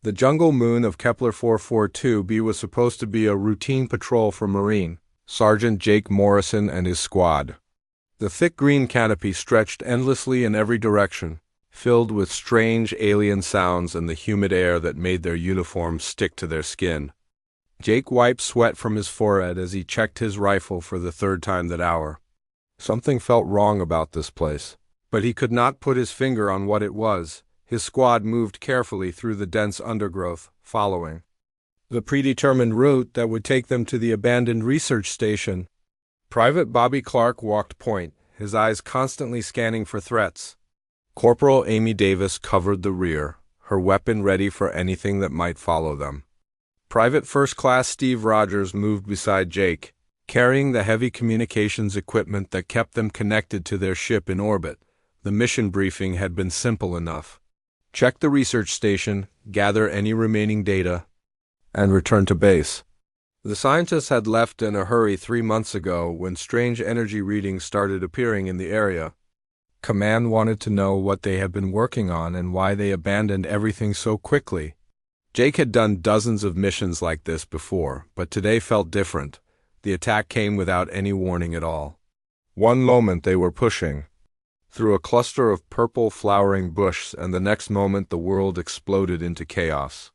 The jungle moon of Kepler 442b was supposed to be a routine patrol for Marine Sergeant Jake Morrison and his squad. The thick green canopy stretched endlessly in every direction, filled with strange alien sounds and the humid air that made their uniforms stick to their skin. Jake wiped sweat from his forehead as he checked his rifle for the third time that hour. Something felt wrong about this place, but he could not put his finger on what it was. His squad moved carefully through the dense undergrowth, following the predetermined route that would take them to the abandoned research station. Private Bobby Clark walked point, his eyes constantly scanning for threats. Corporal Amy Davis covered the rear, her weapon ready for anything that might follow them. Private First Class Steve Rogers moved beside Jake, carrying the heavy communications equipment that kept them connected to their ship in orbit. The mission briefing had been simple enough. Check the research station, gather any remaining data, and return to base. The scientists had left in a hurry 3 months ago when strange energy readings started appearing in the area. Command wanted to know what they had been working on and why they abandoned everything so quickly. Jake had done dozens of missions like this before, but today felt different. The attack came without any warning at all. One moment they were pushing through a cluster of purple flowering bush, and the next moment the world exploded into chaos.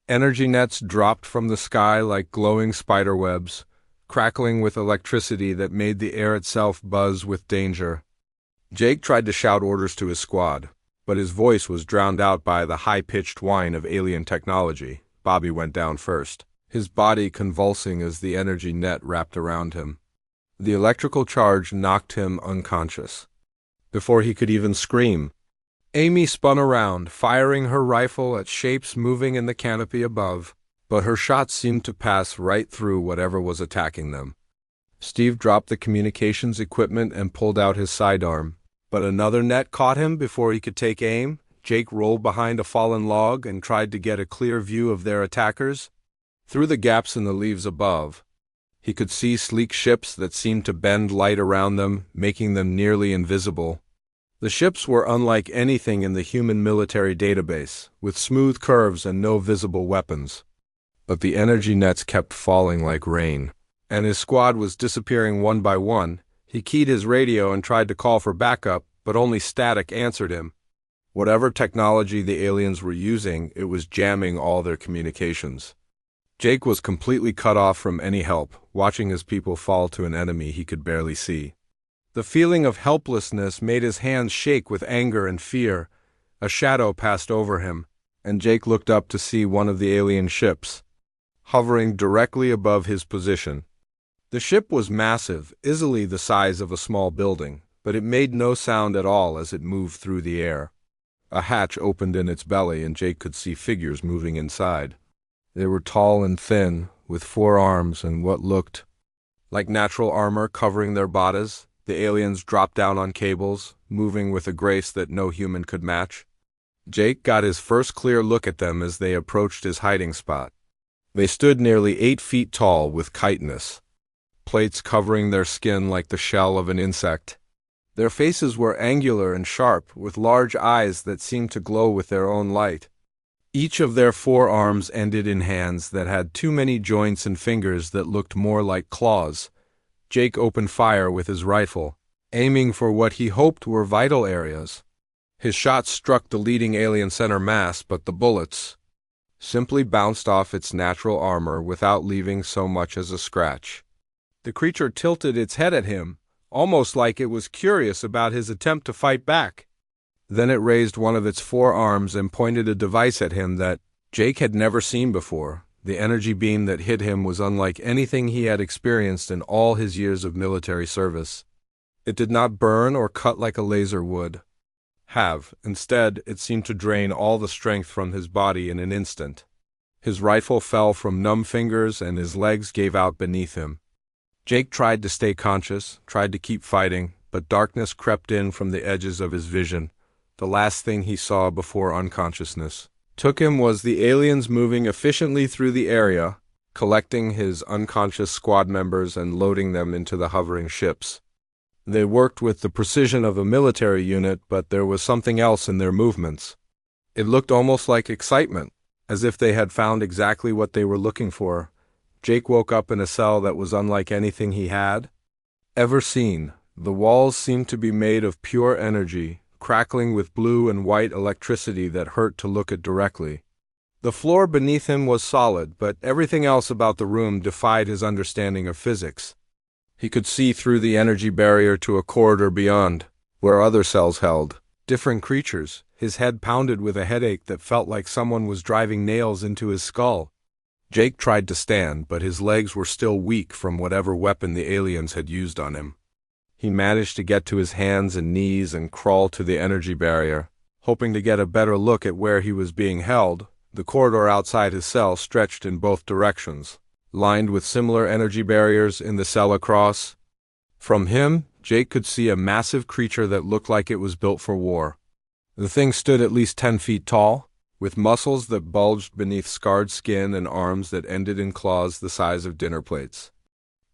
Energy nets dropped from the sky like glowing spiderwebs, crackling with electricity that made the air itself buzz with danger. Jake tried to shout orders to his squad, but his voice was drowned out by the high-pitched whine of alien technology. Bobby went down first, his body convulsing as the energy net wrapped around him. The electrical charge knocked him unconscious. Before he could even scream, Amy spun around, firing her rifle at shapes moving in the canopy above, but her shots seemed to pass right through whatever was attacking them. Steve dropped the communications equipment and pulled out his sidearm, but another net caught him before he could take aim. Jake rolled behind a fallen log and tried to get a clear view of their attackers. Through the gaps in the leaves above, he could see sleek ships that seemed to bend light around them, making them nearly invisible. The ships were unlike anything in the human military database, with smooth curves and no visible weapons. But the energy nets kept falling like rain, and his squad was disappearing one by one. He keyed his radio and tried to call for backup, but only static answered him. Whatever technology the aliens were using, it was jamming all their communications. Jake was completely cut off from any help, watching his people fall to an enemy he could barely see. The feeling of helplessness made his hands shake with anger and fear. A shadow passed over him, and Jake looked up to see one of the alien ships, hovering directly above his position. The ship was massive, easily the size of a small building, but it made no sound at all as it moved through the air. A hatch opened in its belly, and Jake could see figures moving inside. They were tall and thin, with 4 arms and what looked like natural armor covering their bodies. The aliens dropped down on cables, moving with a grace that no human could match. Jake got his first clear look at them as they approached his hiding spot. They stood nearly 8 feet tall with chitinous plates covering their skin like the shell of an insect. Their faces were angular and sharp, with large eyes that seemed to glow with their own light. Each of their 4 arms ended in hands that had too many joints and fingers that looked more like claws. Jake opened fire with his rifle, aiming for what he hoped were vital areas. His shots struck the leading alien center mass, but the bullets simply bounced off its natural armor without leaving so much as a scratch. The creature tilted its head at him, almost like it was curious about his attempt to fight back. Then it raised one of its 4 arms and pointed a device at him that Jake had never seen before. The energy beam that hit him was unlike anything he had experienced in all his years of military service. It did not burn or cut like a laser would have. Instead, it seemed to drain all the strength from his body in an instant. His rifle fell from numb fingers and his legs gave out beneath him. Jake tried to stay conscious, tried to keep fighting, but darkness crept in from the edges of his vision. The last thing he saw before unconsciousness took him was the aliens moving efficiently through the area, collecting his unconscious squad members and loading them into the hovering ships. They worked with the precision of a military unit, but there was something else in their movements. It looked almost like excitement, As if they had found exactly what they were looking for, Jake woke up in a cell that was unlike anything he had ever seen. The walls seemed to be made of pure energy, crackling with blue and white electricity that hurt to look at directly. The floor beneath him was solid, but everything else about the room defied his understanding of physics. He could see through the energy barrier to a corridor beyond, where other cells held different creatures. His head pounded with a headache that felt like someone was driving nails into his skull. Jake tried to stand, but his legs were still weak from whatever weapon the aliens had used on him. He managed to get to his hands and knees and crawl to the energy barrier, hoping to get a better look at where he was being held. The corridor outside his cell stretched in both directions, lined with similar energy barriers in the cell across. From him, Jake could see a massive creature that looked like it was built for war. The thing stood at least 10 feet tall, with muscles that bulged beneath scarred skin and arms that ended in claws the size of dinner plates.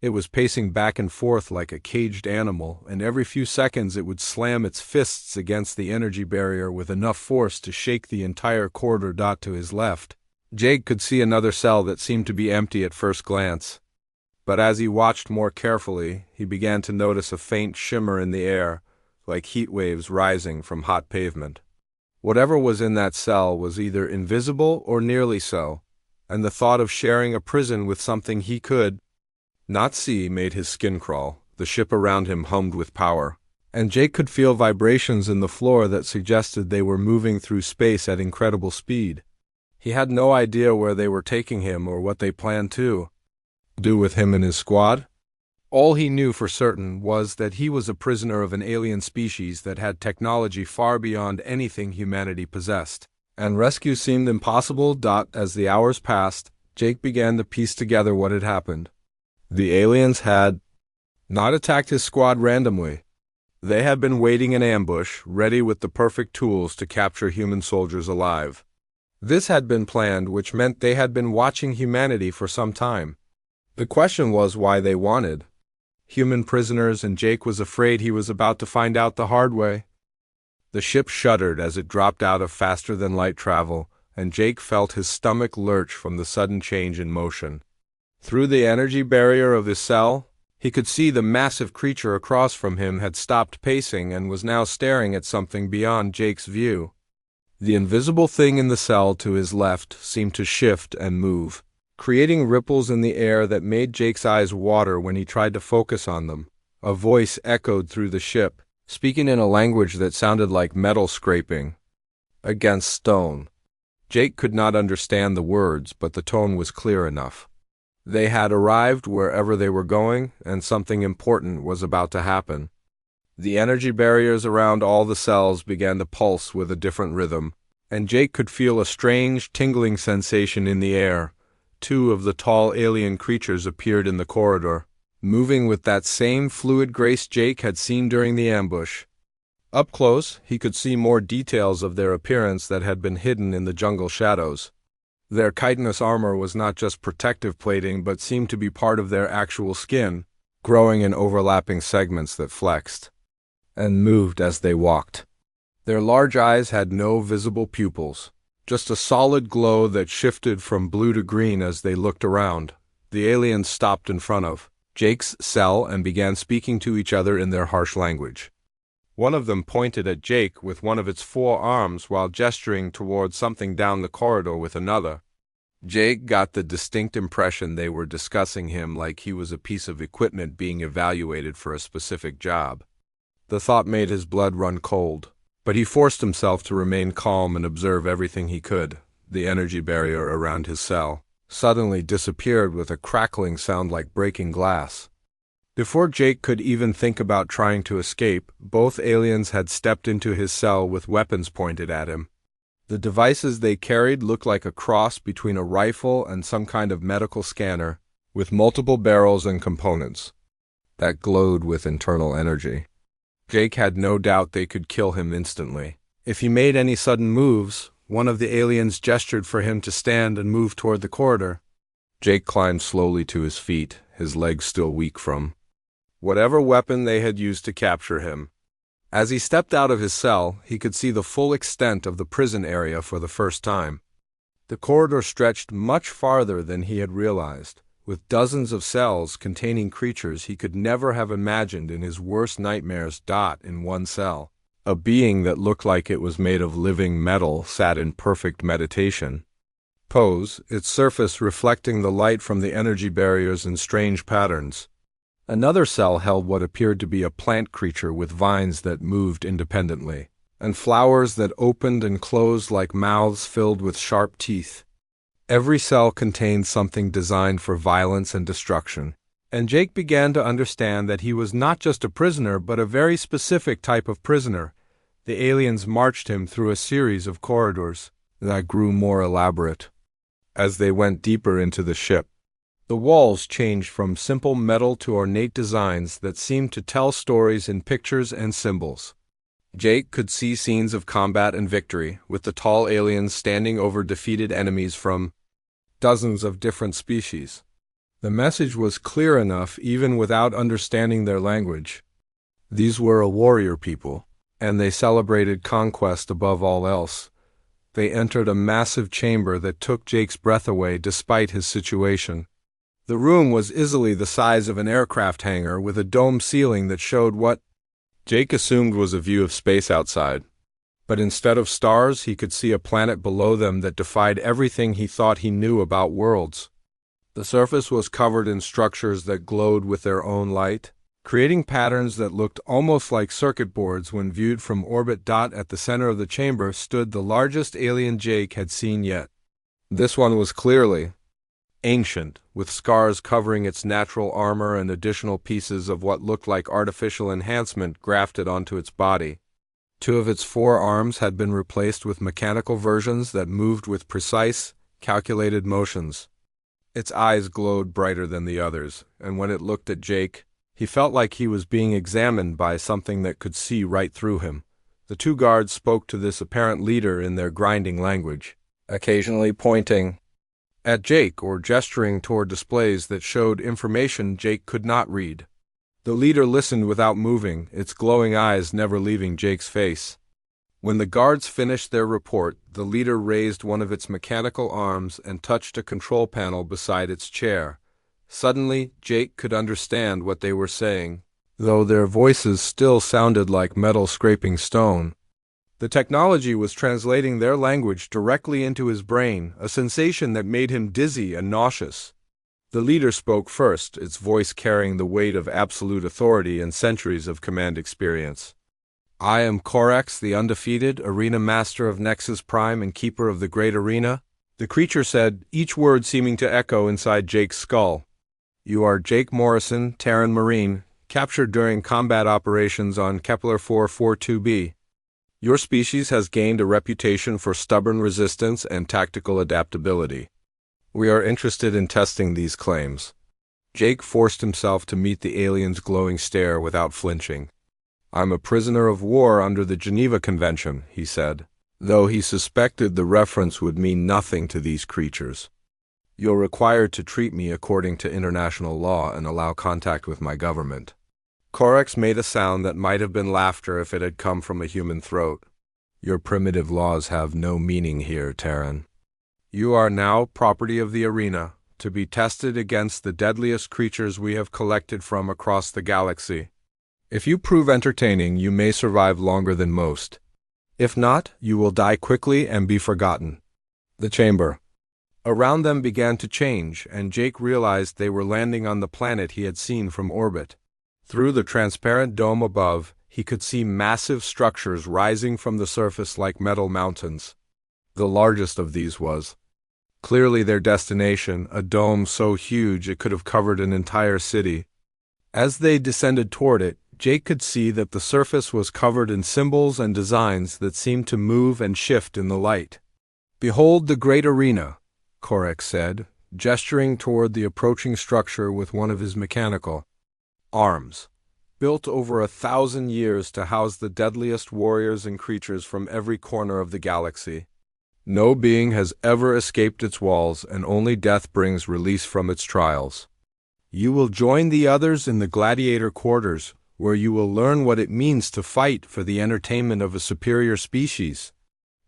It was pacing back and forth like a caged animal, and every few seconds it would slam its fists against the energy barrier with enough force to shake the entire corridor. To his left, Jake could see another cell that seemed to be empty at first glance. But as he watched more carefully, he began to notice a faint shimmer in the air, like heat waves rising from hot pavement. Whatever was in that cell was either invisible or nearly so, and the thought of sharing a prison with something he could not see made his skin crawl. The ship around him hummed with power, and Jake could feel vibrations in the floor that suggested they were moving through space at incredible speed. He had no idea where they were taking him or what they planned to do with him and his squad. All he knew for certain was that he was a prisoner of an alien species that had technology far beyond anything humanity possessed, and rescue seemed impossible. As the hours passed, Jake began to piece together what had happened. The aliens had not attacked his squad randomly. They had been waiting in ambush, ready with the perfect tools to capture human soldiers alive. This had been planned, which meant they had been watching humanity for some time. The question was why they wanted human prisoners, and Jake was afraid he was about to find out the hard way. The ship shuddered as it dropped out of faster-than-light travel, and Jake felt his stomach lurch from the sudden change in motion. Through the energy barrier of his cell, he could see the massive creature across from him had stopped pacing and was now staring at something beyond Jake's view. The invisible thing in the cell to his left seemed to shift and move, creating ripples in the air that made Jake's eyes water when he tried to focus on them. A voice echoed through the ship, speaking in a language that sounded like metal scraping against stone. Jake could not understand the words, but the tone was clear enough. They had arrived wherever they were going, and something important was about to happen. The energy barriers around all the cells began to pulse with a different rhythm, and Jake could feel a strange, tingling sensation in the air. Two of the tall alien creatures appeared in the corridor, moving with that same fluid grace Jake had seen during the ambush. Up close, he could see more details of their appearance that had been hidden in the jungle shadows. Their chitinous armor was not just protective plating but seemed to be part of their actual skin, growing in overlapping segments that flexed and moved as they walked. Their large eyes had no visible pupils, just a solid glow that shifted from blue to green as they looked around. The aliens stopped in front of Jake's cell and began speaking to each other in their harsh language. One of them pointed at Jake with one of its four arms while gesturing towards something down the corridor with another. Jake got the distinct impression they were discussing him like he was a piece of equipment being evaluated for a specific job. The thought made his blood run cold, but he forced himself to remain calm and observe everything he could. The energy barrier around his cell suddenly disappeared with a crackling sound like breaking glass. Before Jake could even think about trying to escape, both aliens had stepped into his cell with weapons pointed at him. The devices they carried looked like a cross between a rifle and some kind of medical scanner, with multiple barrels and components that glowed with internal energy. Jake had no doubt they could kill him instantly. If he made any sudden moves, one of the aliens gestured for him to stand and move toward the corridor. Jake climbed slowly to his feet, his legs still weak from whatever weapon they had used to capture him. As he stepped out of his cell, he could see the full extent of the prison area for the first time. The corridor stretched much farther than he had realized, with dozens of cells containing creatures he could never have imagined in his worst nightmares. In one cell, a being that looked like it was made of living metal sat in perfect meditation pose, its surface reflecting the light from the energy barriers in strange patterns. Another cell held what appeared to be a plant creature with vines that moved independently, and flowers that opened and closed like mouths filled with sharp teeth. Every cell contained something designed for violence and destruction, and Jake began to understand that he was not just a prisoner but a very specific type of prisoner. The aliens marched him through a series of corridors that grew more elaborate as they went deeper into the ship. The walls changed from simple metal to ornate designs that seemed to tell stories in pictures and symbols. Jake could see scenes of combat and victory, with the tall aliens standing over defeated enemies from dozens of different species. The message was clear enough even without understanding their language. These were a warrior people, and they celebrated conquest above all else. They entered a massive chamber that took Jake's breath away despite his situation. The room was easily the size of an aircraft hangar with a dome ceiling that showed what Jake assumed was a view of space outside. But instead of stars, he could see a planet below them that defied everything he thought he knew about worlds. The surface was covered in structures that glowed with their own light, creating patterns that looked almost like circuit boards when viewed from orbit. At the center of the chamber stood the largest alien Jake had seen yet. This one was clearly ancient, with scars covering its natural armor and additional pieces of what looked like artificial enhancement grafted onto its body. 2 of its 4 arms had been replaced with mechanical versions that moved with precise, calculated motions. Its eyes glowed brighter than the others, and when it looked at Jake, he felt like he was being examined by something that could see right through him. The 2 guards spoke to this apparent leader in their grinding language, occasionally pointing at Jake or gesturing toward displays that showed information Jake could not read. The leader listened without moving, its glowing eyes never leaving Jake's face. When the guards finished their report, the leader raised one of its mechanical arms and touched a control panel beside its chair. Suddenly, Jake could understand what they were saying, though their voices still sounded like metal scraping stone. The technology was translating their language directly into his brain, a sensation that made him dizzy and nauseous. The leader spoke first, its voice carrying the weight of absolute authority and centuries of command experience. "I am Corax, the undefeated, arena master of Nexus Prime and keeper of the Great Arena," the creature said, each word seeming to echo inside Jake's skull. "You are Jake Morrison, Terran Marine, captured during combat operations on Kepler 442b. Your species has gained a reputation for stubborn resistance and tactical adaptability. We are interested in testing these claims." Jake forced himself to meet the alien's glowing stare without flinching. "I'm a prisoner of war under the Geneva Convention," he said, though he suspected the reference would mean nothing to these creatures. "You're required to treat me according to international law and allow contact with my government." Corax made a sound that might have been laughter if it had come from a human throat. "Your primitive laws have no meaning here, Terran. You are now property of the arena, to be tested against the deadliest creatures we have collected from across the galaxy. If you prove entertaining, you may survive longer than most. If not, you will die quickly and be forgotten." The chamber around them began to change, and Jake realized they were landing on the planet he had seen from orbit. Through the transparent dome above, he could see massive structures rising from the surface like metal mountains. The largest of these was clearly their destination, a dome so huge it could have covered an entire city. As they descended toward it, Jake could see that the surface was covered in symbols and designs that seemed to move and shift in the light. "Behold the great arena," Corax said, gesturing toward the approaching structure with one of his mechanical arms. "Built over 1,000 years to house the deadliest warriors and creatures from every corner of the galaxy. No being has ever escaped its walls, and only death brings release from its trials. You will join the others in the gladiator quarters, where you will learn what it means to fight for the entertainment of a superior species."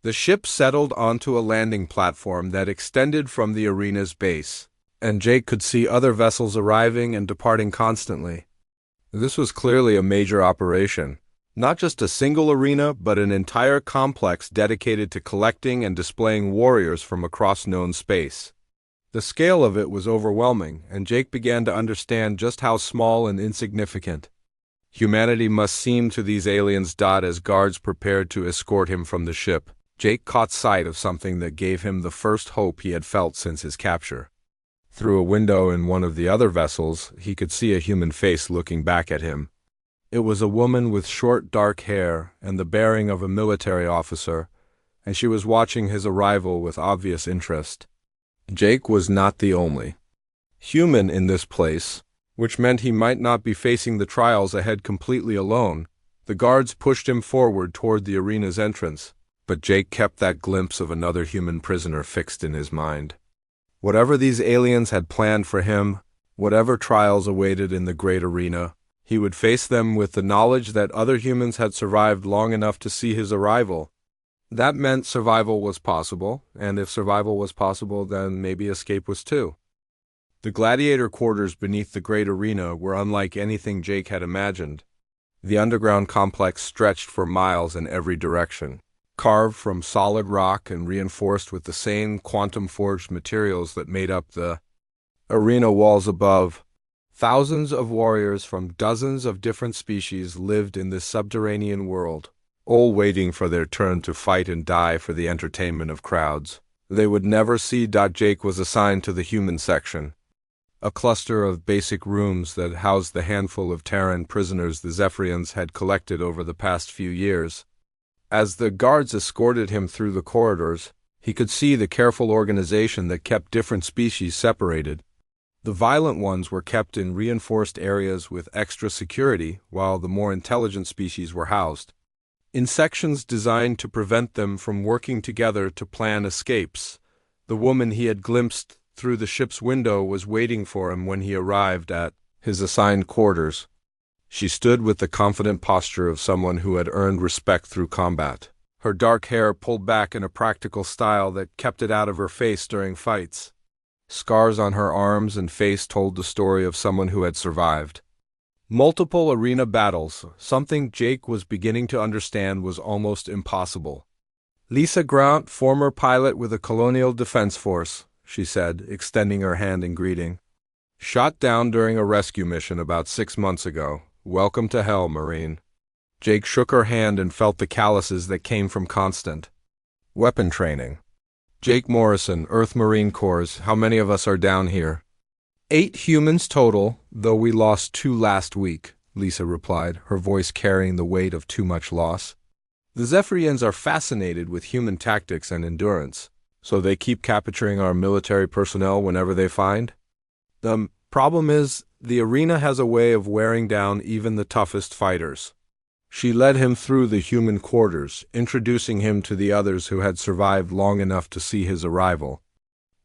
The ship settled onto a landing platform that extended from the arena's base, and Jake could see other vessels arriving and departing constantly. This was clearly a major operation. Not just a single arena, but an entire complex dedicated to collecting and displaying warriors from across known space. The scale of it was overwhelming, and Jake began to understand just how small and insignificant humanity must seem to these aliens. As guards prepared to escort him from the ship, Jake caught sight of something that gave him the first hope he had felt since his capture. Through a window in one of the other vessels, he could see a human face looking back at him. It was a woman with short dark hair and the bearing of a military officer, and she was watching his arrival with obvious interest. Jake was not the only human in this place, which meant he might not be facing the trials ahead completely alone. The guards pushed him forward toward the arena's entrance, but Jake kept that glimpse of another human prisoner fixed in his mind. Whatever these aliens had planned for him, whatever trials awaited in the great arena, he would face them with the knowledge that other humans had survived long enough to see his arrival. That meant survival was possible, and if survival was possible, then maybe escape was too. The gladiator quarters beneath the great arena were unlike anything Jake had imagined. The underground complex stretched for miles in every direction, carved from solid rock and reinforced with the same quantum-forged materials that made up the arena walls above. Thousands of warriors from dozens of different species lived in this subterranean world, all waiting for their turn to fight and die for the entertainment of crowds. They would never see. Jake was assigned to the human section, a cluster of basic rooms that housed the handful of Terran prisoners the Zephyrians had collected over the past few years. As the guards escorted him through the corridors, he could see the careful organization that kept different species separated. The violent ones were kept in reinforced areas with extra security, while the more intelligent species were housed in sections designed to prevent them from working together to plan escapes. The woman he had glimpsed through the ship's window was waiting for him when he arrived at his assigned quarters. She stood with the confident posture of someone who had earned respect through combat. Her dark hair pulled back in a practical style that kept it out of her face during fights. Scars on her arms and face told the story of someone who had survived multiple arena battles, something Jake was beginning to understand was almost impossible. "Lisa Grant, former pilot with the Colonial Defense Force," she said, extending her hand in greeting. "Shot down during a rescue mission about 6 months ago. Welcome to hell, Marine." Jake shook her hand and felt the calluses that came from constant weapon training. "Jake Morrison, Earth Marine Corps. How many of us are down here?" 8 humans total, though we lost 2 last week," Lisa replied, her voice carrying the weight of too much loss. "The Zephyrians are fascinated with human tactics and endurance, so they keep capturing our military personnel whenever they find. The problem is, the arena has a way of wearing down even the toughest fighters." She led him through the human quarters, introducing him to the others who had survived long enough to see his arrival.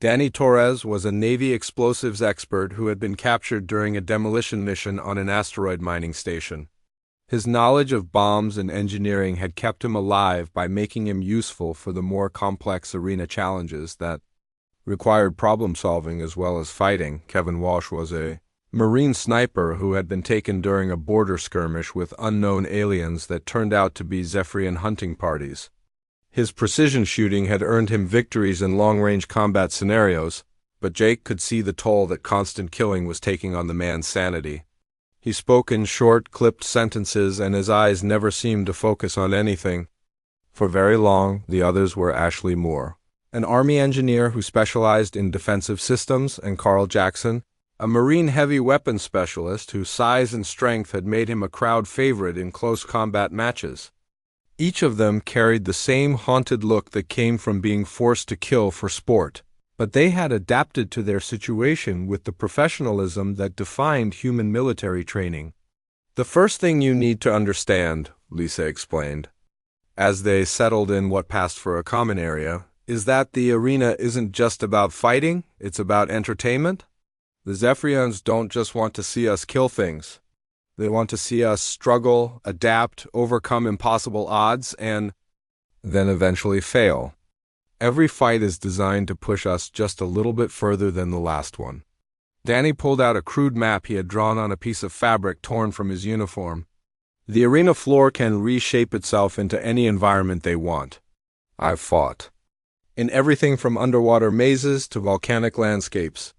Danny Torres was a Navy explosives expert who had been captured during a demolition mission on an asteroid mining station. His knowledge of bombs and engineering had kept him alive by making him useful for the more complex arena challenges that required problem-solving as well as fighting. Kevin Walsh was a Marine sniper who had been taken during a border skirmish with unknown aliens that turned out to be Zephyrian hunting parties. His precision shooting had earned him victories in long-range combat scenarios, but Jake could see the toll that constant killing was taking on the man's sanity. He spoke in short, clipped sentences, and his eyes never seemed to focus on anything. For very long, the others were Ashley Moore, an Army engineer who specialized in defensive systems, and Carl Jackson, a Marine heavy weapons specialist whose size and strength had made him a crowd favorite in close combat matches. Each of them carried the same haunted look that came from being forced to kill for sport, but they had adapted to their situation with the professionalism that defined human military training. "The first thing you need to understand," Lisa explained, as they settled in what passed for a common area, "is that the arena isn't just about fighting, it's about entertainment. The Zephyrians don't just want to see us kill things. They want to see us struggle, adapt, overcome impossible odds, and then eventually fail. Every fight is designed to push us just a little bit further than the last one. Danny pulled out a crude map he had drawn on a piece of fabric torn from his uniform. The arena floor can reshape itself into any environment they want. I've fought in everything from underwater mazes to volcanic landscapes.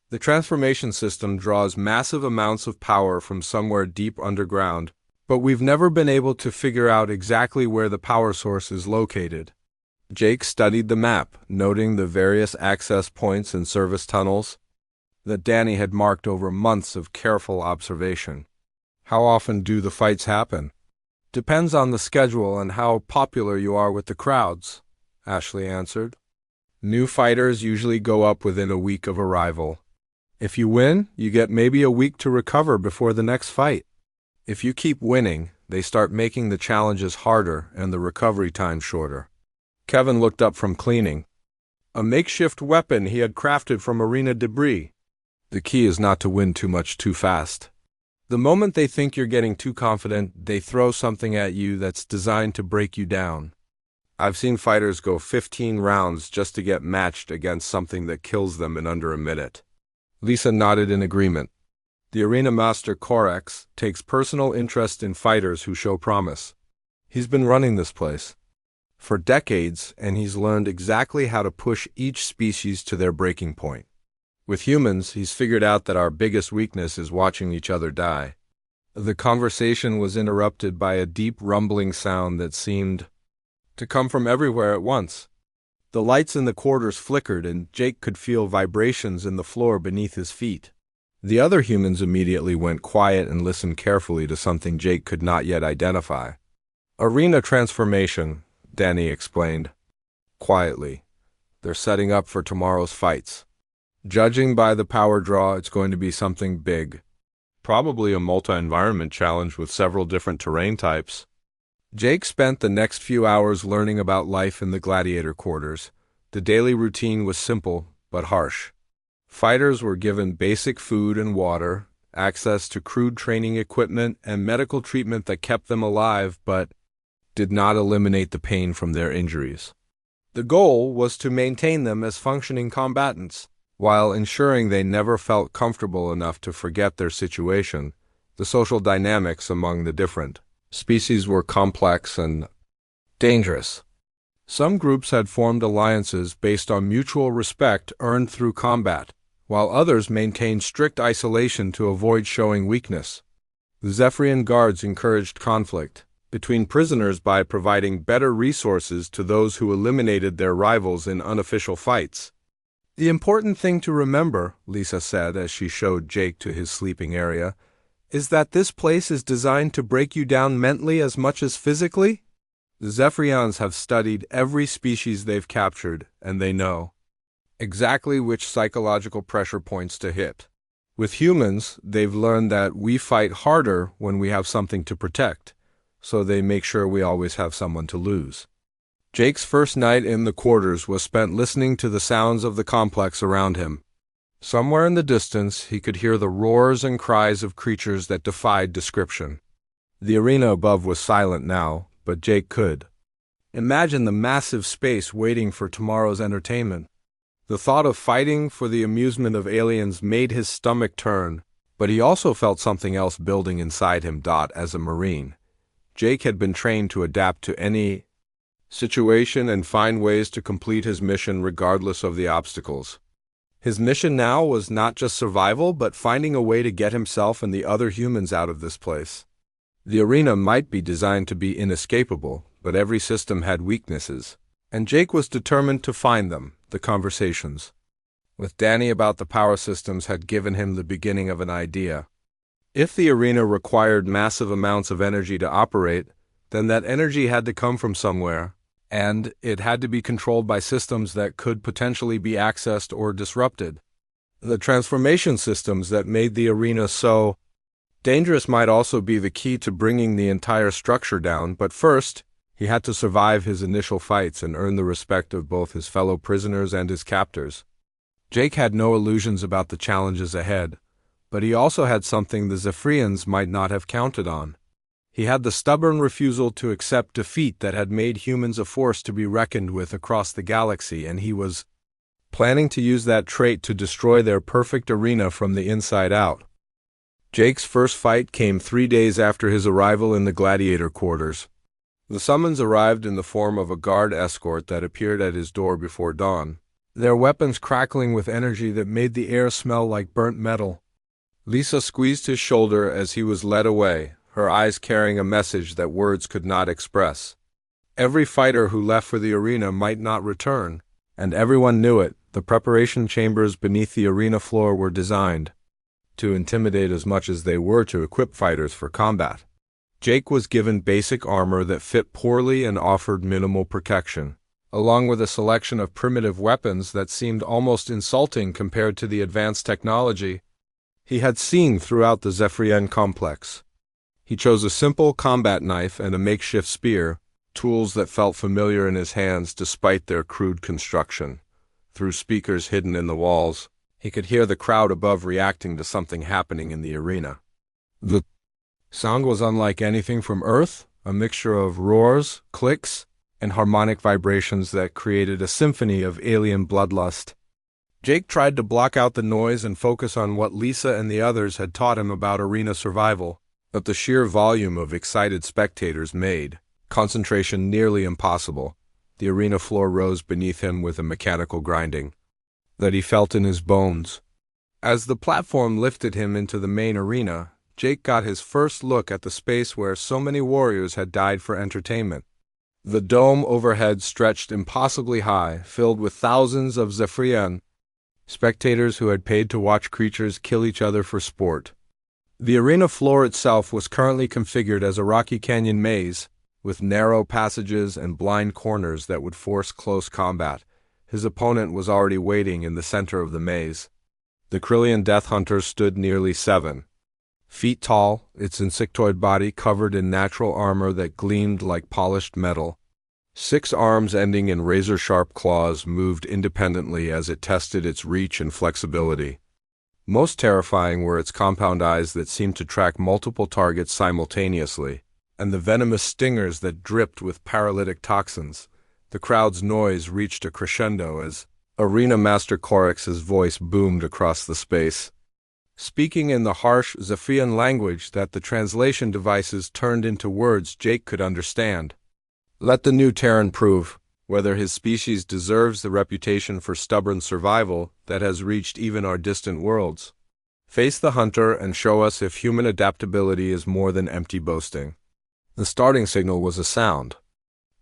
The transformation system draws massive amounts of power from somewhere deep underground, but we've never been able to figure out exactly where the power source is located. Jake studied the map, noting the various access points and service tunnels that Danny had marked over months of careful observation. How often do the fights happen? Depends on the schedule and how popular you are with the crowds, Ashley answered. New fighters usually go up within a week of arrival. If you win, you get maybe a week to recover before the next fight. If you keep winning, they start making the challenges harder and the recovery time shorter. Kevin looked up from cleaning a makeshift weapon he had crafted from arena debris. The key is not to win too much too fast. The moment they think you're getting too confident, they throw something at you that's designed to break you down. I've seen fighters go 15 rounds just to get matched against something that kills them in under a minute. Lisa nodded in agreement. The arena master Corex takes personal interest in fighters who show promise. He's been running this place for decades, and he's learned exactly how to push each species to their breaking point. With humans, he's figured out that our biggest weakness is watching each other die. The conversation was interrupted by a deep rumbling sound that seemed to come from everywhere at once. The lights in the quarters flickered, and Jake could feel vibrations in the floor beneath his feet. The other humans immediately went quiet and listened carefully to something Jake could not yet identify. Arena transformation, Danny explained quietly. They're setting up for tomorrow's fights. Judging by the power draw, it's going to be something big. Probably a multi-environment challenge with several different terrain types. Jake spent the next few hours learning about life in the gladiator quarters. The daily routine was simple but harsh. Fighters were given basic food and water, access to crude training equipment, and medical treatment that kept them alive but did not eliminate the pain from their injuries. The goal was to maintain them as functioning combatants, while ensuring they never felt comfortable enough to forget their situation. The social dynamics among the different species were complex and dangerous. Some groups had formed alliances based on mutual respect earned through combat, while others maintained strict isolation to avoid showing weakness. The Zephyrian guards encouraged conflict between prisoners by providing better resources to those who eliminated their rivals in unofficial fights. The important thing to remember, Lisa said as she showed Jake to his sleeping area, is that this place is designed to break you down mentally as much as physically. The Zephyrians have studied every species they've captured, and they know exactly which psychological pressure points to hit. With humans, they've learned that we fight harder when we have something to protect, so they make sure we always have someone to lose. Jake's first night in the quarters was spent listening to the sounds of the complex around him. Somewhere in the distance, he could hear the roars and cries of creatures that defied description. The arena above was silent now, but Jake could imagine the massive space waiting for tomorrow's entertainment. The thought of fighting for the amusement of aliens made his stomach turn, but he also felt something else building inside him. As a Marine, Jake had been trained to adapt to any situation and find ways to complete his mission regardless of the obstacles. His mission now was not just survival, but finding a way to get himself and the other humans out of this place. The arena might be designed to be inescapable, but every system had weaknesses, and Jake was determined to find them. The conversations with Danny about the power systems had given him the beginning of an idea. If the arena required massive amounts of energy to operate, then that energy had to come from somewhere, and it had to be controlled by systems that could potentially be accessed or disrupted. The transformation systems that made the arena so dangerous might also be the key to bringing the entire structure down, but first, he had to survive his initial fights and earn the respect of both his fellow prisoners and his captors. Jake had no illusions about the challenges ahead, but he also had something the Zephyrians might not have counted on. He had the stubborn refusal to accept defeat that had made humans a force to be reckoned with across the galaxy, and he was planning to use that trait to destroy their perfect arena from the inside out. Jake's first fight came 3 days after his arrival in the gladiator quarters. The summons arrived in the form of a guard escort that appeared at his door before dawn, their weapons crackling with energy that made the air smell like burnt metal. Lisa squeezed his shoulder as he was led away, her eyes carrying a message that words could not express. Every fighter who left for the arena might not return, and everyone knew it. The preparation chambers beneath the arena floor were designed to intimidate as much as they were to equip fighters for combat. Jake was given basic armor that fit poorly and offered minimal protection, along with a selection of primitive weapons that seemed almost insulting compared to the advanced technology he had seen throughout the Zephyrian complex. He chose a simple combat knife and a makeshift spear, tools that felt familiar in his hands despite their crude construction. Through speakers hidden in the walls, he could hear the crowd above reacting to something happening in the arena. The sound was unlike anything from Earth, a mixture of roars, clicks, and harmonic vibrations that created a symphony of alien bloodlust. Jake tried to block out the noise and focus on what Lisa and the others had taught him about arena survival, but the sheer volume of excited spectators made concentration nearly impossible. The arena floor rose beneath him with a mechanical grinding that he felt in his bones. As the platform lifted him into the main arena, Jake got his first look at the space where so many warriors had died for entertainment. The dome overhead stretched impossibly high, filled with thousands of Zephyrian spectators who had paid to watch creatures kill each other for sport. The arena floor itself was currently configured as a rocky canyon maze, with narrow passages and blind corners that would force close combat. His opponent was already waiting in the center of the maze. The Krillian Death Hunter stood nearly 7 feet tall, its insectoid body covered in natural armor that gleamed like polished metal. 6 arms ending in razor-sharp claws moved independently as it tested its reach and flexibility. Most terrifying were its compound eyes that seemed to track multiple targets simultaneously, and the venomous stingers that dripped with paralytic toxins. The crowd's noise reached a crescendo as Arena Master Korix's voice boomed across the space, speaking in the harsh Zephyrian language that the translation devices turned into words Jake could understand. Let the new Terran prove whether his species deserves the reputation for stubborn survival that has reached even our distant worlds. Face the hunter and show us if human adaptability is more than empty boasting. The starting signal was a sound,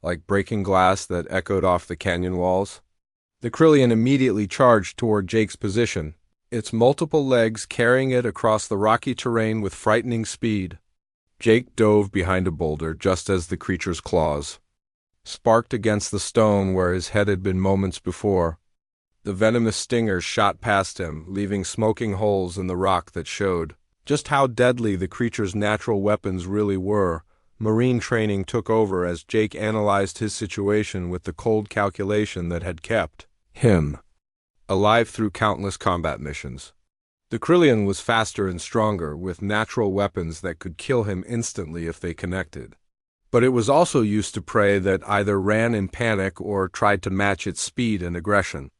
like breaking glass that echoed off the canyon walls. The Krillian immediately charged toward Jake's position, its multiple legs carrying it across the rocky terrain with frightening speed. Jake dove behind a boulder just as the creature's claws sparked against the stone where his head had been moments before. The venomous stingers shot past him, leaving smoking holes in the rock that showed just how deadly the creature's natural weapons really were. Marine training took over as Jake analyzed his situation with the cold calculation that had kept him alive through countless combat missions. The Krillian was faster and stronger, with natural weapons that could kill him instantly if they connected. But it was also used to prey that either ran in panic or tried to match its speed and aggression.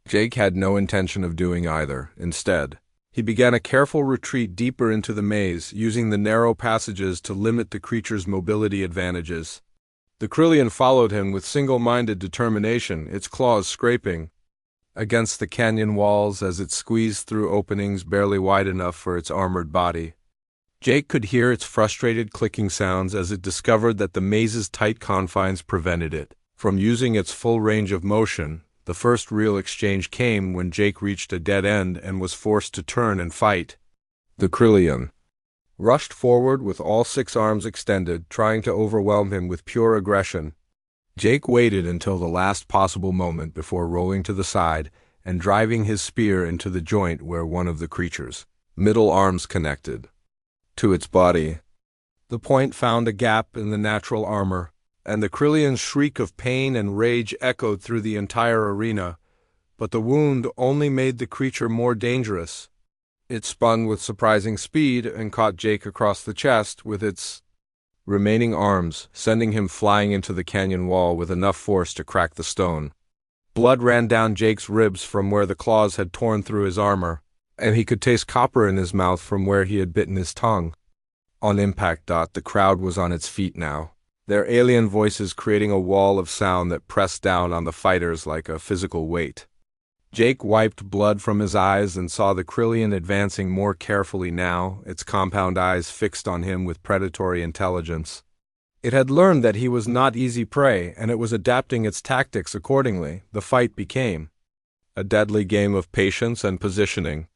Jake had no intention of doing either. Instead, he began a careful retreat deeper into the maze, using the narrow passages to limit the creature's mobility advantages. The Krillian followed him with single-minded determination, its claws scraping against the canyon walls as it squeezed through openings barely wide enough for its armored body. Jake could hear its frustrated clicking sounds as it discovered that the maze's tight confines prevented it from using its full range of motion. The first real exchange came when Jake reached a dead end and was forced to turn and fight. The Krillian rushed forward with all 6 arms extended, trying to overwhelm him with pure aggression. Jake waited until the last possible moment before rolling to the side and driving his spear into the joint where one of the creature's middle arms connected to its body. The point found a gap in the natural armor, and the Krillian's shriek of pain and rage echoed through the entire arena. But the wound only made the creature more dangerous. It spun with surprising speed and caught Jake across the chest with its remaining arms, sending him flying into the canyon wall with enough force to crack the stone. Blood ran down Jake's ribs from where the claws had torn through his armor, and he could taste copper in his mouth from where he had bitten his tongue. On impact, the crowd was on its feet now, their alien voices creating a wall of sound that pressed down on the fighters like a physical weight. Jake wiped blood from his eyes and saw the Krillian advancing more carefully now, its compound eyes fixed on him with predatory intelligence. It had learned that he was not easy prey, and it was adapting its tactics accordingly. The fight became a deadly game of patience and positioning.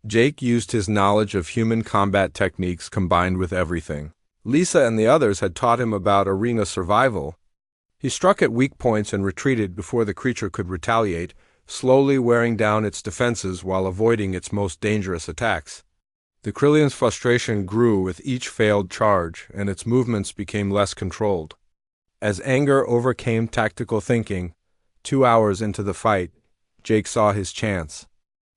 Jake used his knowledge of human combat techniques combined with everything Lisa and the others had taught him about arena survival. He struck at weak points and retreated before the creature could retaliate, slowly wearing down its defenses while avoiding its most dangerous attacks. The Krillian's frustration grew with each failed charge, and its movements became less controlled. As anger overcame tactical thinking, 2 hours into the fight, Jake saw his chance.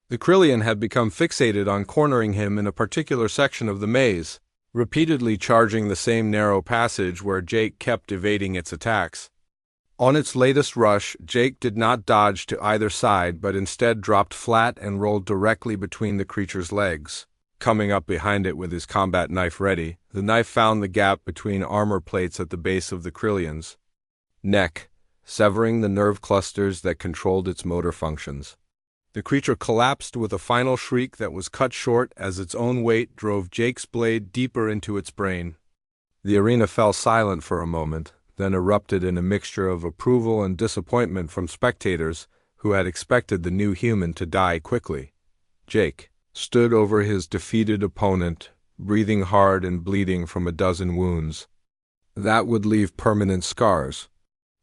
The Krillian had become fixated on cornering him in a particular section of the maze, repeatedly charging the same narrow passage where Jake kept evading its attacks. On its latest rush, Jake did not dodge to either side but instead dropped flat and rolled directly between the creature's legs. Coming up behind it with his combat knife ready, the knife found the gap between armor plates at the base of the Krillian's neck, severing the nerve clusters that controlled its motor functions. The creature collapsed with a final shriek that was cut short as its own weight drove Jake's blade deeper into its brain. The arena fell silent for a moment, then erupted in a mixture of approval and disappointment from spectators who had expected the new human to die quickly. Jake stood over his defeated opponent, breathing hard and bleeding from a dozen wounds. That would leave permanent scars.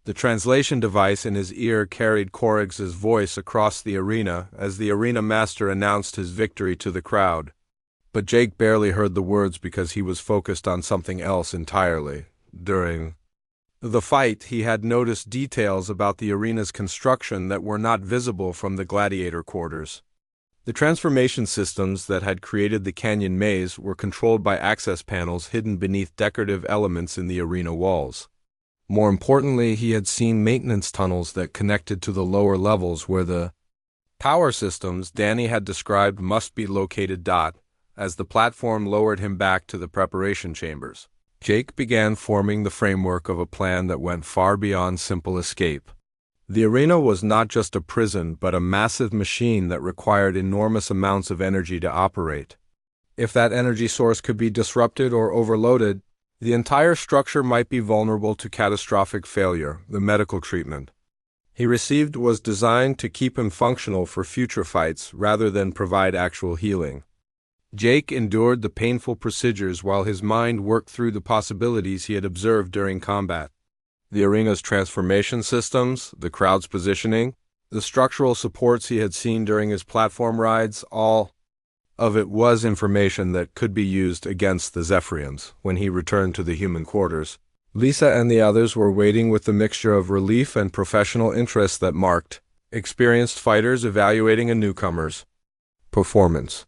The translation device in his ear carried Korig's voice across the arena as the arena master announced his victory to the crowd. But Jake barely heard the words because he was focused on something else entirely. During the fight, he had noticed details about the arena's construction that were not visible from the gladiator quarters. The transformation systems that had created the canyon maze were controlled by access panels hidden beneath decorative elements in the arena walls. More importantly, he had seen maintenance tunnels that connected to the lower levels where the power systems Danny had described must be located. As the platform lowered him back to the preparation chambers, Jake began forming the framework of a plan that went far beyond simple escape. The arena was not just a prison, but a massive machine that required enormous amounts of energy to operate. If that energy source could be disrupted or overloaded, the entire structure might be vulnerable to catastrophic failure. The medical treatment he received was designed to keep him functional for future fights rather than provide actual healing. Jake endured the painful procedures while his mind worked through the possibilities he had observed during combat. The arena's transformation systems, the crowd's positioning, the structural supports he had seen during his platform rides, all of it was information that could be used against the Zephyrians when he returned to the human quarters. Lisa and the others were waiting with the mixture of relief and professional interest that marked experienced fighters evaluating a newcomer's performance.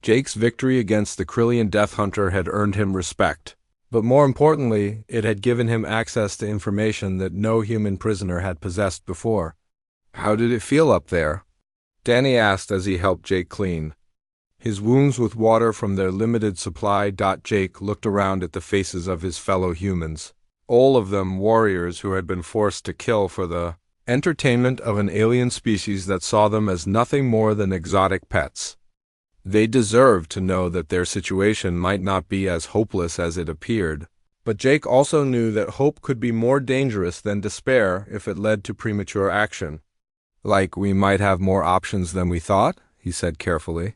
Jake's victory against the Krillian Death Hunter had earned him respect, but more importantly, it had given him access to information that no human prisoner had possessed before. "How did it feel up there?" Danny asked as he helped Jake clean his wounds with water from their limited supply. Jake looked around at the faces of his fellow humans, all of them warriors who had been forced to kill for the entertainment of an alien species that saw them as nothing more than exotic pets. They deserved to know that their situation might not be as hopeless as it appeared, but Jake also knew that hope could be more dangerous than despair if it led to premature action. "Like we might have more options than we thought," he said carefully,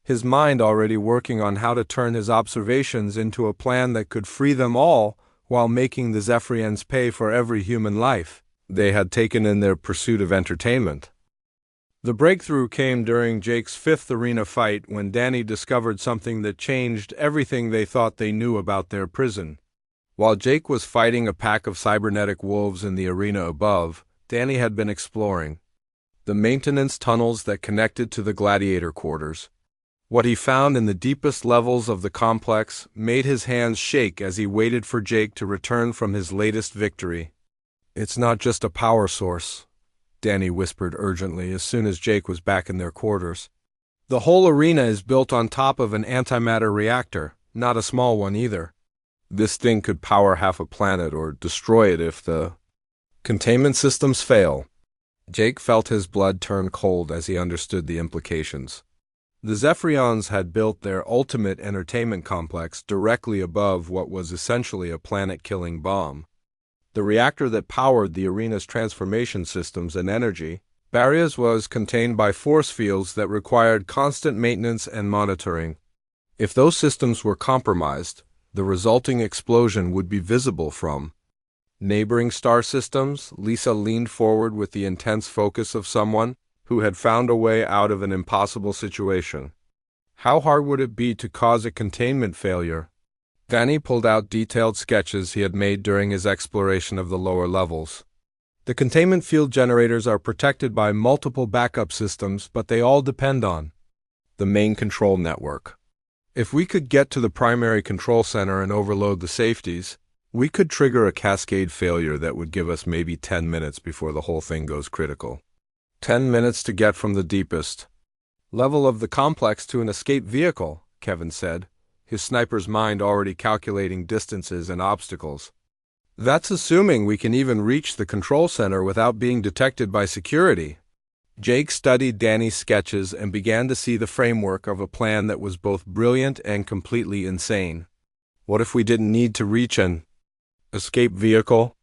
his mind already working on how to turn his observations into a plan that could free them all while making the Zephyrians pay for every human life they had taken in their pursuit of entertainment. The breakthrough came during Jake's 5th arena fight when Danny discovered something that changed everything they thought they knew about their prison. While Jake was fighting a pack of cybernetic wolves in the arena above, Danny had been exploring the maintenance tunnels that connected to the gladiator quarters. What he found in the deepest levels of the complex made his hands shake as he waited for Jake to return from his latest victory. "It's not just a power source," Danny whispered urgently as soon as Jake was back in their quarters. "The whole arena is built on top of an antimatter reactor, not a small one either. This thing could power half a planet or destroy it if the containment systems fail." Jake felt his blood turn cold as he understood the implications. The Zephyrians had built their ultimate entertainment complex directly above what was essentially a planet-killing bomb. The reactor that powered the arena's transformation systems and energy barriers was contained by force fields that required constant maintenance and monitoring. If those systems were compromised, the resulting explosion would be visible from neighboring star systems. Lisa leaned forward with the intense focus of someone who had found a way out of an impossible situation. How hard would it be to cause a containment failure? Danny pulled out detailed sketches he had made during his exploration of the lower levels. The containment field generators are protected by multiple backup systems, but they all depend on the main control network. If we could get to the primary control center and overload the safeties, we could trigger a cascade failure that would give us maybe 10 minutes before the whole thing goes critical. 10 minutes to get from the deepest level of the complex to an escape vehicle, Kevin said, his sniper's mind already calculating distances and obstacles. That's assuming we can even reach the control center without being detected by security. Jake studied Danny's sketches and began to see the framework of a plan that was both brilliant and completely insane. What if we didn't need to reach an escape vehicle?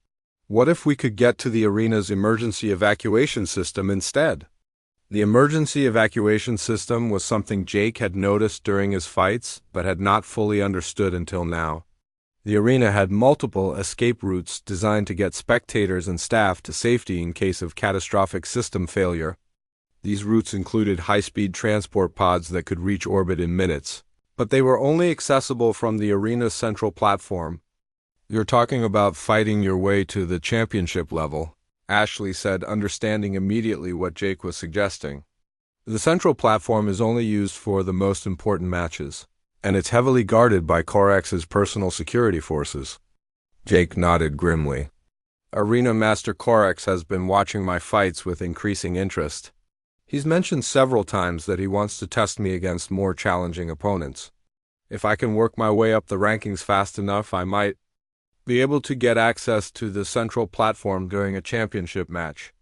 What if we could get to the arena's emergency evacuation system instead? The emergency evacuation system was something Jake had noticed during his fights, but had not fully understood until now. The arena had multiple escape routes designed to get spectators and staff to safety in case of catastrophic system failure. These routes included high-speed transport pods that could reach orbit in minutes, but they were only accessible from the arena's central platform. "You're talking about fighting your way to the championship level," Ashley said, understanding immediately what Jake was suggesting. "The central platform is only used for the most important matches, and it's heavily guarded by Korex's personal security forces." Jake nodded grimly. "Arena Master Korex has been watching my fights with increasing interest. He's mentioned several times that he wants to test me against more challenging opponents. If I can work my way up the rankings fast enough, I might be able to get access to the central platform during a championship match."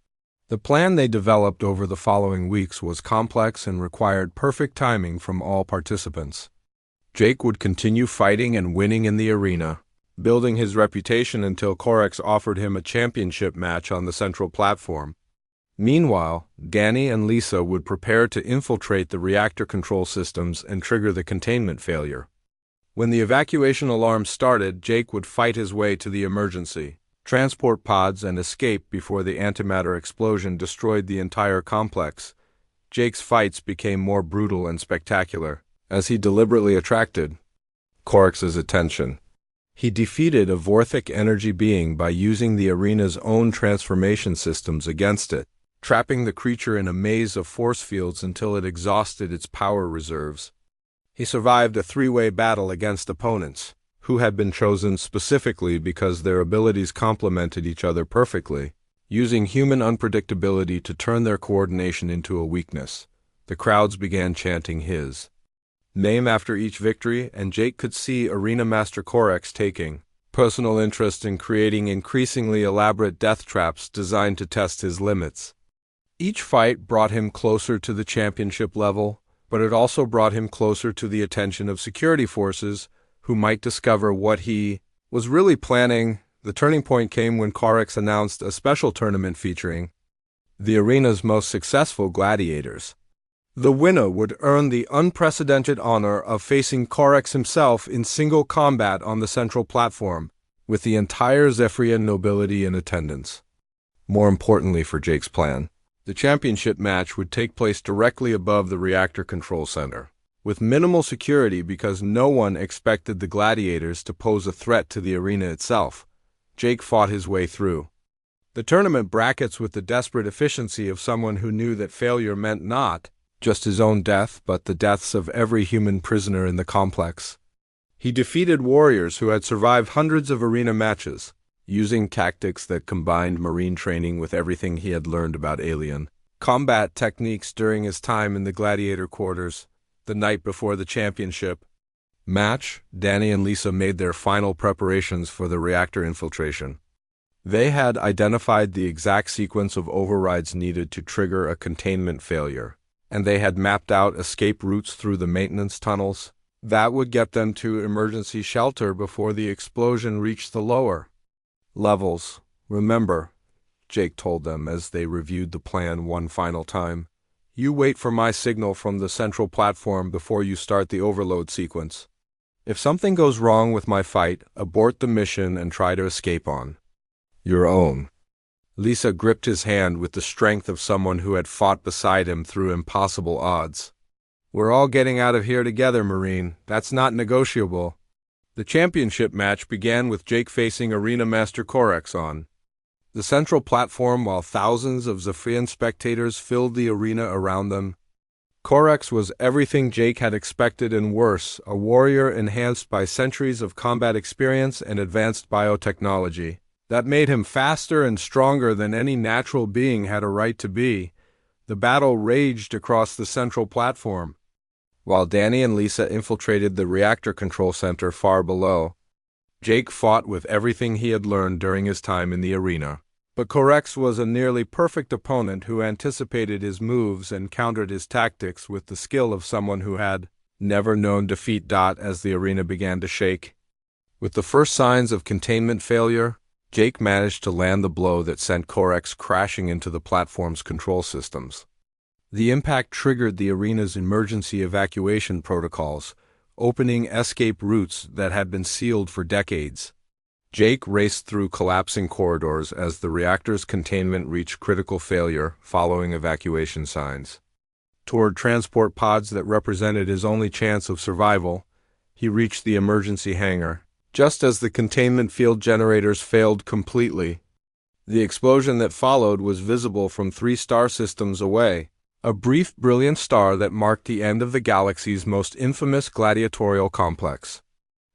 The plan they developed over the following weeks was complex and required perfect timing from all participants. Jake would continue fighting and winning in the arena, building his reputation until Korex offered him a championship match on the central platform. Meanwhile, Danny and Lisa would prepare to infiltrate the reactor control systems and trigger the containment failure. When the evacuation alarm started, Jake would fight his way to the emergency transport pods and escape before the antimatter explosion destroyed the entire complex. Jake's fights became more brutal and spectacular, as he deliberately attracted Korex's attention. He defeated a Vorthic energy being by using the arena's own transformation systems against it, trapping the creature in a maze of force fields until it exhausted its power reserves. He survived a three-way battle against opponents, who had been chosen specifically because their abilities complemented each other perfectly, using human unpredictability to turn their coordination into a weakness. The crowds began chanting his name after each victory, and Jake could see Arena Master Korex taking personal interest in creating increasingly elaborate death traps designed to test his limits. Each fight brought him closer to the championship level, but it also brought him closer to the attention of security forces who might discover what he was really planning. The turning point came when Korex announced a special tournament featuring the arena's most successful gladiators. The winner would earn the unprecedented honor of facing Korex himself in single combat on the central platform, with the entire Zephyrian nobility in attendance. More importantly for Jake's plan, the championship match would take place directly above the reactor control center, with minimal security because no one expected the gladiators to pose a threat to the arena itself. Jake fought his way through the tournament brackets with the desperate efficiency of someone who knew that failure meant not just his own death, but the deaths of every human prisoner in the complex. He defeated warriors who had survived hundreds of arena matches, using tactics that combined Marine training with everything he had learned about alien combat techniques during his time in the gladiator quarters. The night before the championship match, Danny and Lisa made their final preparations for the reactor infiltration. They had identified the exact sequence of overrides needed to trigger a containment failure, and they had mapped out escape routes through the maintenance tunnels that would get them to emergency shelter before the explosion reached the lower levels. Remember, Jake told them as they reviewed the plan one final time, you wait for my signal from the central platform before you start the overload sequence. If something goes wrong with my fight, abort the mission and try to escape on your own. Lisa gripped his hand with the strength of someone who had fought beside him through impossible odds. We're all getting out of here together, Marine. That's not negotiable. The championship match began with Jake facing Arena Master Corex on the central platform while thousands of Zephyrian spectators filled the arena around them. Corex was everything Jake had expected and worse, a warrior enhanced by centuries of combat experience and advanced biotechnology that made him faster and stronger than any natural being had a right to be. The battle raged across the central platform, while Danny and Lisa infiltrated the reactor control center far below. Jake fought with everything he had learned during his time in the arena. But Corex was a nearly perfect opponent who anticipated his moves and countered his tactics with the skill of someone who had never known defeat. As the arena began to shake, with the first signs of containment failure, Jake managed to land the blow that sent Corex crashing into the platform's control systems. The impact triggered the arena's emergency evacuation protocols, opening escape routes that had been sealed for decades. Jake raced through collapsing corridors as the reactor's containment reached critical failure following evacuation signs. Toward transport pods that represented his only chance of survival, he reached the emergency hangar, just as the containment field generators failed completely. The explosion that followed was visible from 3 star systems away, a brief, brilliant star that marked the end of the galaxy's most infamous gladiatorial complex.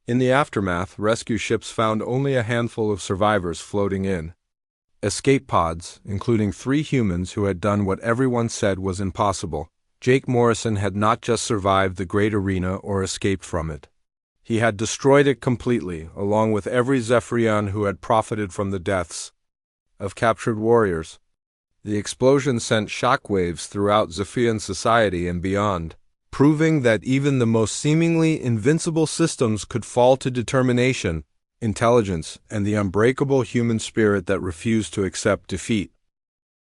In the aftermath, rescue ships found only a handful of survivors floating in escape pods, including 3 humans who had done what everyone said was impossible. Jake Morrison had not just survived the Great Arena or escaped from it. He had destroyed it completely, along with every Zephyrian who had profited from the deaths of captured warriors. The explosion sent shockwaves throughout Zephyrian society and beyond, proving that even the most seemingly invincible systems could fall to determination, intelligence, and the unbreakable human spirit that refused to accept defeat.